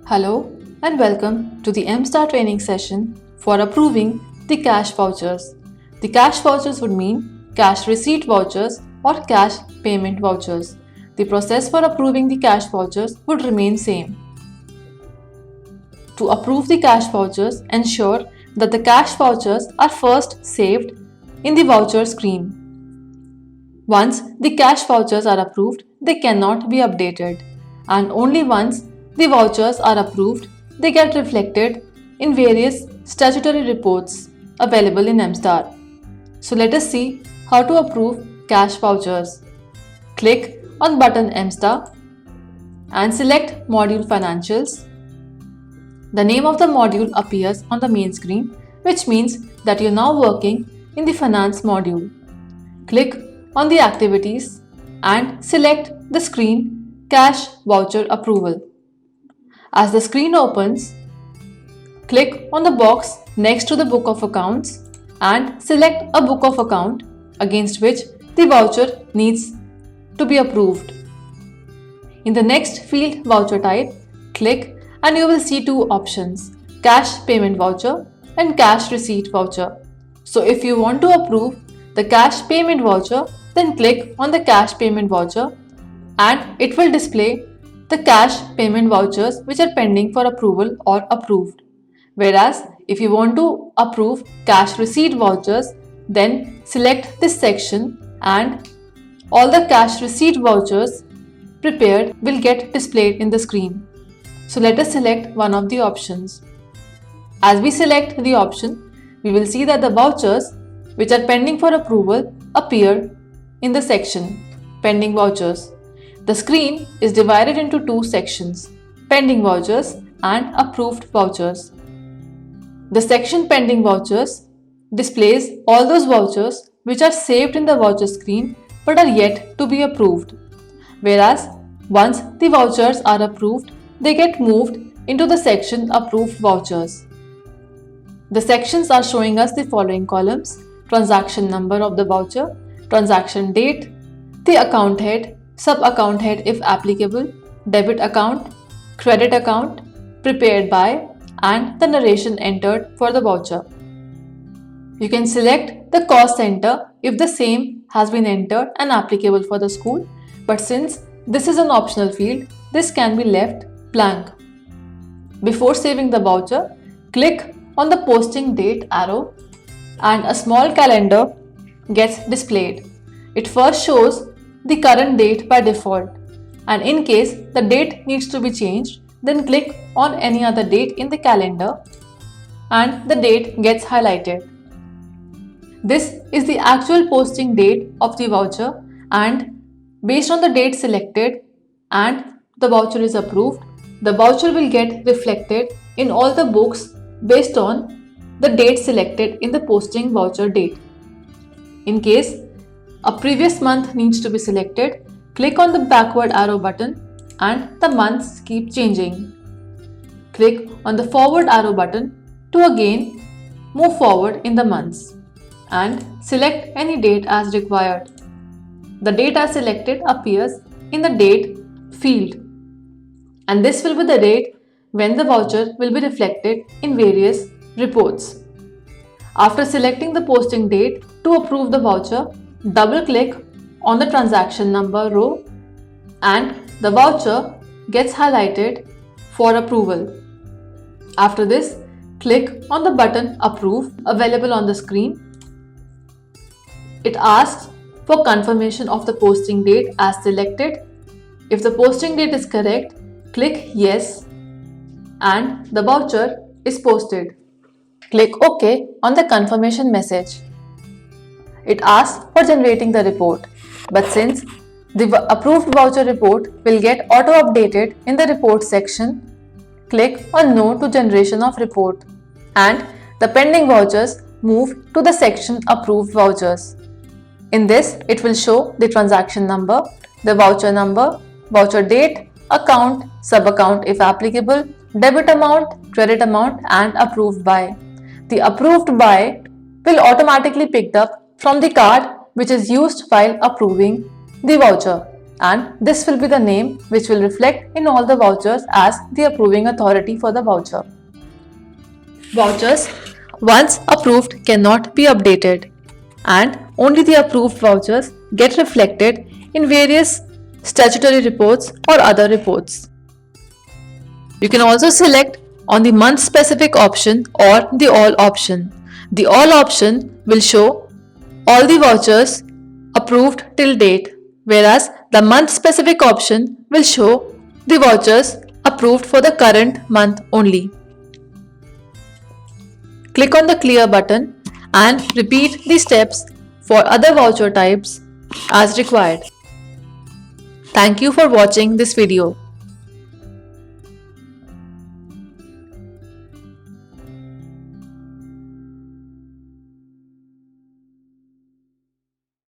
Hello and welcome to the MSTAR training session for approving the cash vouchers. The cash vouchers would mean cash receipt vouchers or cash payment vouchers. The process for approving the cash vouchers would remain same. To approve the cash vouchers, ensure that the cash vouchers are first saved in the voucher screen. Once the cash vouchers are approved, they cannot be updated, and only once the vouchers are approved, they get reflected in various statutory reports available in MSTAR. So let us see how to approve cash vouchers. Click on button MSTAR and select Module Financials. The name of the module appears on the main screen, which means that you're now working in the Finance module. Click on the Activities and select the screen Cash Voucher Approval. As the screen opens, click on the box next to the Book of Accounts and select a book of account against which the voucher needs to be approved. In the next field voucher type, click and you will see two options, Cash Payment Voucher and Cash Receipt Voucher. So if you want to approve the Cash Payment Voucher, then click on the Cash Payment Voucher and it will display the cash payment vouchers which are pending for approval or approved. Whereas if you want to approve cash receipt vouchers, then select this section and all the cash receipt vouchers prepared will get displayed in the screen. So let us select one of the options. As we select the option, we will see that the vouchers which are pending for approval appear in the section Pending Vouchers. The screen is divided into two sections, Pending Vouchers and Approved Vouchers. The section Pending Vouchers displays all those vouchers which are saved in the voucher screen but are yet to be approved. Whereas once the vouchers are approved, they get moved into the section Approved Vouchers. The sections are showing us the following columns: transaction number of the voucher, transaction date, the account head, sub-account head if applicable, debit account, credit account, prepared by, and the narration entered for the voucher. You can select the cost center if the same has been entered and applicable for the school, but since this is an optional field, this can be left blank. Before saving the voucher, click on the posting date arrow and a small calendar gets displayed. It first shows the current date by default, and in case the date needs to be changed, then click on any other date in the calendar and the date gets highlighted. This is the actual posting date of the voucher, and based on the date selected and the voucher is approved, the voucher will get reflected in all the books based on the date selected in the posting voucher date. In case a previous month needs to be selected, click on the backward arrow button and the months keep changing. Click on the forward arrow button to again move forward in the months and select any date as required. The date as selected appears in the date field, and this will be the date when the voucher will be reflected in various reports. After selecting the posting date to approve the voucher, double-click on the transaction number row and the voucher gets highlighted for approval. After this, click on the button Approve available on the screen. It asks for confirmation of the posting date as selected. If the posting date is correct, click Yes and the voucher is posted. Click OK on the confirmation message. It asks for generating the report, but since the approved voucher report will get auto-updated in the report section, click on No to generation of report and the pending vouchers move to the section Approved Vouchers. In this, it will show the transaction number, the voucher date, account, sub-account if applicable, debit amount, credit amount and approved by. The approved by will automatically picked up from the card which is used while approving the voucher, and this will be the name which will reflect in all the vouchers as the approving authority for the voucher. Vouchers, once approved, cannot be updated, and only the approved vouchers get reflected in various statutory reports or other reports. You can also select on the month specific option or the all option. The all option will show all the vouchers approved till date, whereas the month specific option will show the vouchers approved for the current month only. Click on the clear button and repeat the steps for other voucher types as required. Thank you for watching this video.